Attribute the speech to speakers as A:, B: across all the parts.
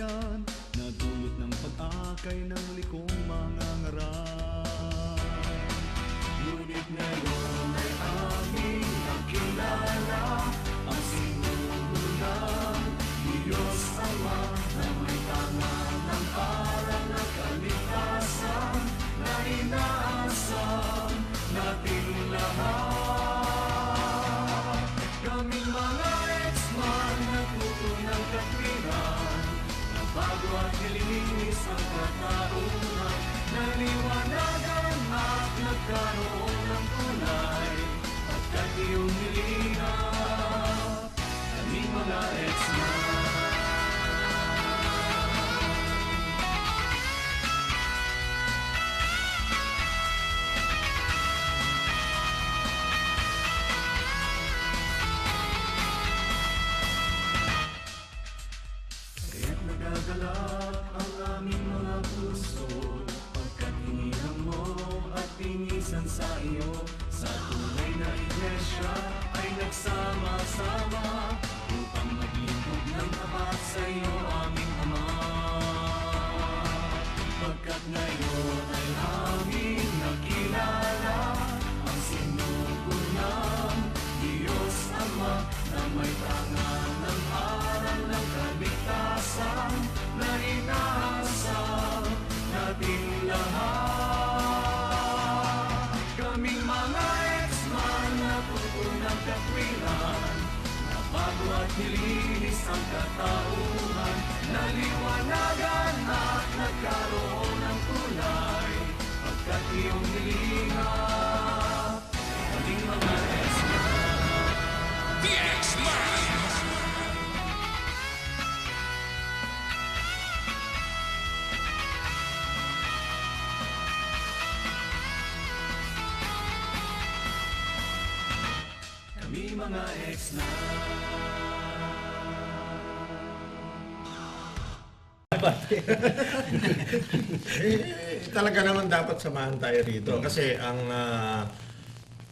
A: yan na dulot ng pag-akay ng likong mga ngaral. Ngunit ngayon ay aming nakilala ang sinulang Diyos Ama na may tangan ng aral na kaligtasan na inaasam natin lahat. Kaming mga ex-man na tutunang katwiran, na bago at nilinis ang katauhan, naliwanagan at nagkaroon ng kulay, pagkat iyong nilingap, kaming mga ex-man. Kaya't nagagalak ang aming mga puso, pagkat hinilang mo at pinisan sa iyo. Sa tunay na iglesia ay nagsama-sama upang maglingkod ng tapat sa iyo, aming Ama. Pagkat ngayon ay aming nakilala ang sinugo ng Diyos Ama na may tangan ng aral ng kaligtasan na inaasam natin lahat. Kaming mga ex-man na tutunang katwiran, na bago at nilinis ang katauhan, naliwanagan at nagkaroon ng kulay, pagkat iyong nilingap, kaming mga ex-man.
B: The X-Man!
A: Kami mga ex-man.
C: Talaga naman dapat samahan tayo rito kasi ang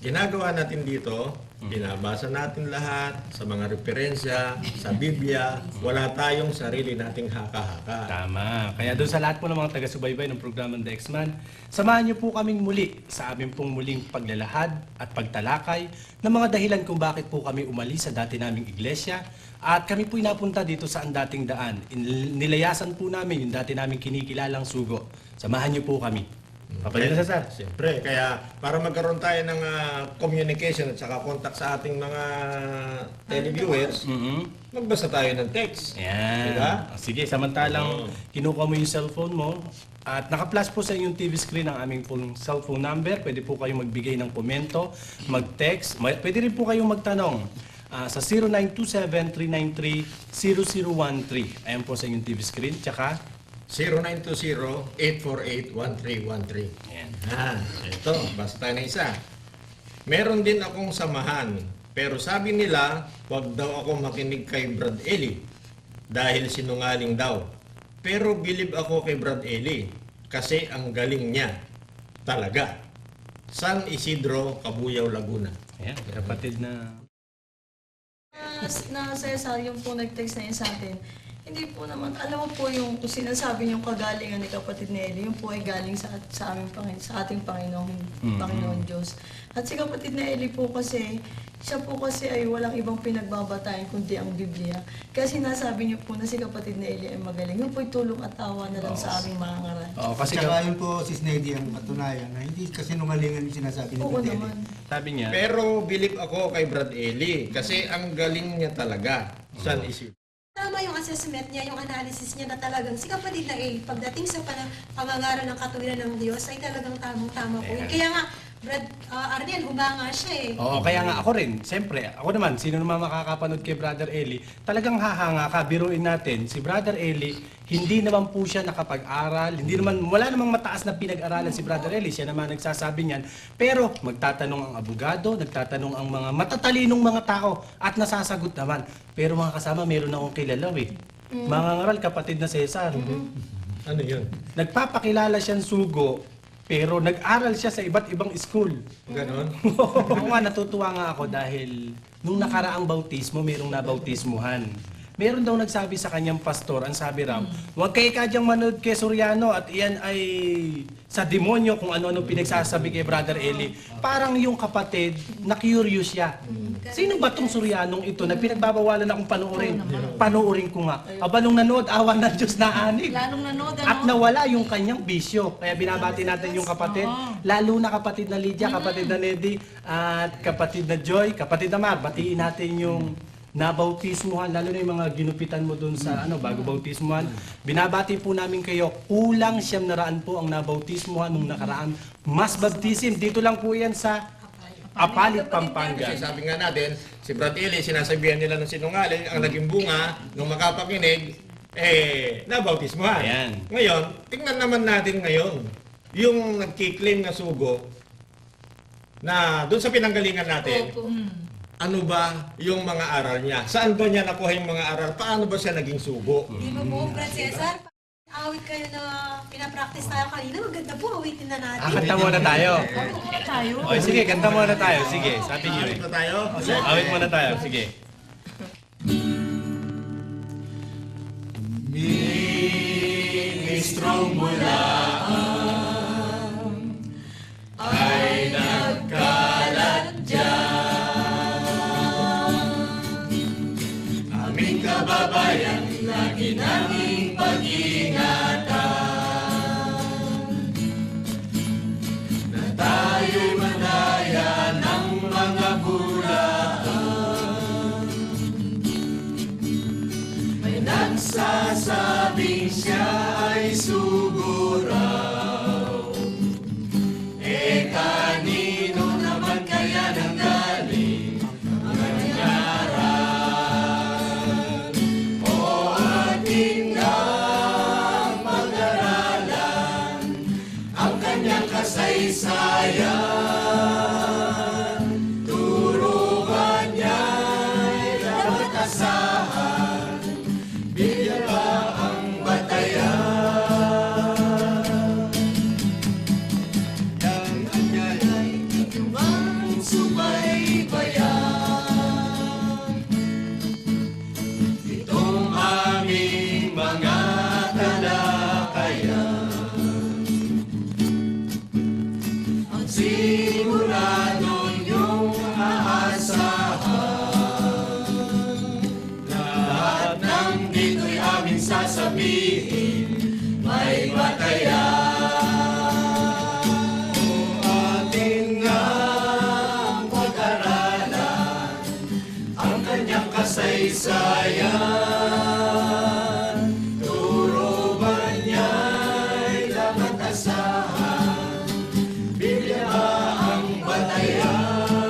C: ginagawa natin dito, binabasa natin lahat sa mga referensya, sa Biblia, wala tayong sarili nating haka-haka.
D: Tama. Kaya doon sa lahat po ng mga taga-subaybay ng programang The X-Man, samahan niyo po kaming muli sa aming pong muling paglalahad at pagtalakay ng mga dahilan kung bakit po kami umalis sa dati naming iglesia at kami po napunta dito sa ang dating daan. Nilayasan po namin yung dati naming kinikilalang sugo. Samahan niyo po kami. Papalito sa sir.
C: Siyempre, kaya para magkaroon tayo ng communication at saka contact sa ating mga televiewers, magbasa tayo ng text.
D: Yan.
C: Diba?
D: Sige, samantalang kinuha mo yung cellphone mo at naka-flash po sa inyong TV screen ang aming full cellphone number. Pwede po kayong magbigay ng komento, mag-text. Pwede rin po kayong magtanong sa 0927-393-0013. Ayan po sa inyong TV screen. Tsaka,
C: 0920-848-1313.
D: ayan.
C: Ito, basta tayo na isa. Meron din akong samahan, pero sabi nila, wag daw ako makinig kay Brad Eli dahil sinungaling daw. Pero believe ako kay Brad Eli kasi ang galing niya talaga. San Isidro, Cabuyao, Laguna.
D: Ayan, kapatid na...
E: Na Cesar, yung po nag-text na yun sa atin, hindi po naman, alam mo po yung kung sinasabi niyong kagalingan ni kapatid Nelly, yung po ay galing sa aming sa ating Panginoon Diyos. At si kapatid Nelly po kasi, siya po kasi ay walang ibang pinagbabatayan kundi ang Biblia. Kaya sinasabi niyo po na si kapatid Nelly ay magaling. Yung po ay tulong at tawa na lang sa aming mga ngaral.
D: Oo, kasi
F: Tsaka yun po, Sis Nedy, ang patunayan na hindi kasinungalingan yung sinasabi ni
E: Oo
F: Brad Eli.
E: naman.
D: sabi niya,
C: Pero believe ako kay Brad Eli kasi ang galing niya talaga. San Isidro.
G: Tama yung assessment niya, yung analysis niya na talagang si kapatid na pagdating sa pangangaral ng katuwiran ng Diyos ay talagang tamang-tama po.
D: Ayan.
G: Kaya nga, Brad Arnel, humanga siya eh.
D: oo, kaya nga ako rin, siyempre, ako naman, sino naman makakapanood kay Brother Eli, talagang hahanga ka, biruin natin, si Brother Eli, hindi naman po siya nakapag-aral, hindi naman, wala namang mataas na pinag-aralan si Brother Eli, siya naman nagsasabi niyan, pero magtatanong ang abogado, nagtatanong ang mga matatalinong mga tao, at nasasagot naman. Pero mga kasama, meron akong kilala eh. Mga ngaral, kapatid na Cesar.
C: Ano yun?
D: Nagpapakilala siyang sugo, pero nag-aral siya sa iba't ibang school.
C: Ganon?
D: Oo nga, natutuwa nga ako dahil nung nakaraang bautismo, mayroong nabautismuhan. meron daw nagsabi sa kanyang pastor, ang sabi raw, huwag kayo kadyang manood kay Soriano at iyan ay sa demonyo kung ano-ano pinagsasabi kay Brother Eli. Parang yung kapatid, na-curious siya. Sino ba tong Sorianong ito na pinagbabawalan akong panoorin? Panoorin ko nga. Aba nung nanood, awan ng Diyos na anig.
E: Lalong nanood, ano?
D: At nawala yung kanyang bisyo. Kaya binabati natin yung kapatid. Lalo na kapatid na Lydia, kapatid na Nedy, at kapatid na Joy, kapatid na Mar. Batiin natin yung nabautismuhan, lalo na yung mga ginupitan mo dun sa bago bautismuhan. Binabati po namin kayo. Kulang 900 po ang nabautismuhan nung nakaraan. Mas baptism. Dito lang po yan sa Apalit, Pampanga.
C: Kasi sabi nga natin, si Brad Eli, sinasabihan nila ng sinungaling, ang naging bunga, nung makapakinig, nabautismuhan.
D: Ayan.
C: Ngayon, tingnan naman natin ngayon, yung nagkiklaim na sugo, na doon sa pinanggalingan natin,
E: Opo.
C: ano ba yung mga aral niya? Saan ba niya nakuha yung mga aral? Paano ba siya naging sugo?
G: Di ba po, Brad Cesar? Awit kayo na pinapractice tayo kanina. Maganda po, awitin na natin.
D: Kanta muna tayo.
E: Tayo.
D: O sige, kanta muna tayo. Sige, sa atin yun.
C: Alit na tayo?
D: Awit muna tayo. Sige.
C: Ministrong mula ay nagkalat dyan. Aming kababayan, lagi naming pag-ingatan na tayo'y manaya ng mga bulaan. May nagsasabing siya ay sugo raw. Kanino naman kaya nanggaling ang nangyarang? O ating nga mag-aralan ang kanyang kasaysayan. Turuan niya'y dapat asahan, bigyan pa ang batayan. Subaybayan itong aming mga talakayan. Ang sigurado niyong aasahan, lahat ng dito'y aming sasabihin, may batayan. Kasaysayan, turo ba niya'y dapat asahan, Biblia ba ang batayan?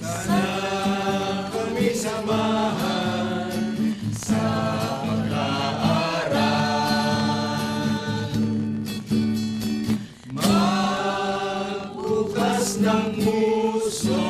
C: Sana kami samahan sa magbukas ng puso